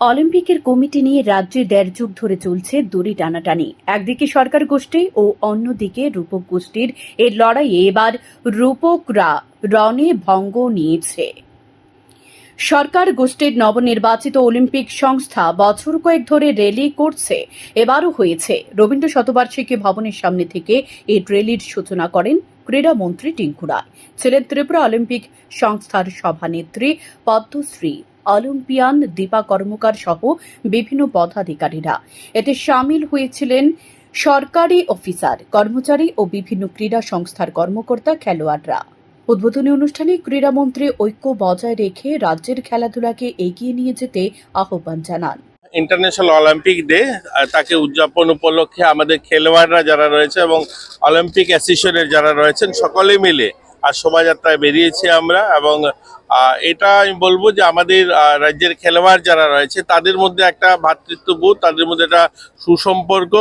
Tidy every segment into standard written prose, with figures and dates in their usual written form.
অলিম্পিকের কমিটি নিয়ে রাজ্যে ১.৫ যুগ ধরে চলছে দড়ি টানাটানি। একদিকে সরকার গোষ্ঠী ও অন্যদিকে রূপক গোষ্ঠীর এই লড়াইয়ে এবার রূপকরা রণে ভঙ্গ নিয়েছে। সরকার গোষ্ঠীর নবনির্বাচিত অলিম্পিক সংস্থা বছর কয়েক ধরে র্যালি করছে। এবারও হয়েছে। রবীন্দ্র শতবার্ষিকী ভবনের সামনে থেকে এই র্যালির সূচনা করেন ক্রীড়ামন্ত্রী টিঙ্কু রায়। ছিলেন ত্রিপুরা অলিম্পিক সংস্থার সভানেত্রী পদ্মশ্রী অলিম্পিয়ান দীপা কর্মকার সহ বিভিন্ন পদাধিকারীরা। এতে সামিল হয়েছিলেন সরকারি অফিসার, কর্মচারী ও বিভিন্ন ক্রীড়া সংস্থার কর্মকর্তা, খেলোয়াড়রা। উদ্বোধনী অনুষ্ঠানে ক্রীড়ামন্ত্রী ঐক্য বজায় রেখে রাজ্যের খেলাধুলাকে এগিয়ে নিয়ে যেতে আহ্বান জানান। ইন্টারন্যাশনাল অলিম্পিক ডে তাকে উদযাপন উপলক্ষে আমাদের খেলোয়াড়রা যারা রয়েছে এবং অলিম্পিক অ্যাসোসিয়েশনের যারা রয়েছেন সকলে মিলে আর শোভাযাত্রায় বেরিয়েছি আমরা। এবং এটা আমি বলবো যে আমাদের রাজ্যের খেলোয়াড় যারা রয়েছে তাদের মধ্যে একটা ভ্রাতৃত্ববোধ, তাদের মধ্যে একটা সুসম্পর্ক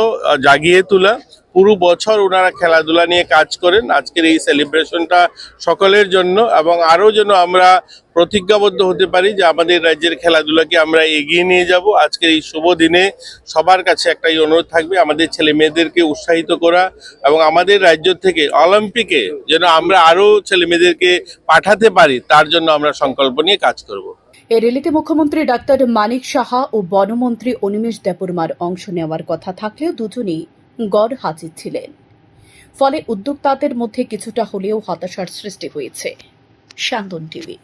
জাগিয়ে তোলা। পুরো বছর ওনারা খেলাধুলা নিয়ে কাজ করেন। আজকের এই সেলিব্রেশনটা সকলের জন্য এবং আরও যেন আমরা প্রতিজ্ঞাবদ্ধ হতে পারি যে আমাদের রাজ্যের খেলাধুলাকে আমরা এগিয়ে নিয়ে যাব। আজকের এই শুভ দিনে সবার কাছে একটাই অনুরোধ থাকবে, আমাদের ছেলে মেয়েদেরকে উৎসাহিত করা এবং আমাদের রাজ্য থেকে অলিম্পিকে যেন আমরা আরও ছেলে মেয়েদেরকে পাঠাতে পারি, তার জন্য আমরা সংকল্প নিয়ে কাজ করব। এই র্যালিতে মুখ্যমন্ত্রী ডাক্তার মানিক সাহা ও বনমন্ত্রী অনিমেষ দেববর্মার অংশ নেওয়ার কথা থাকলেও দুজনেই গড় হাজির ছিলেন। ফলে উদ্যোক্তাদের মধ্যে কিছুটা হলেও হতাশার সৃষ্টি হয়েছে। শান্তন টিভি।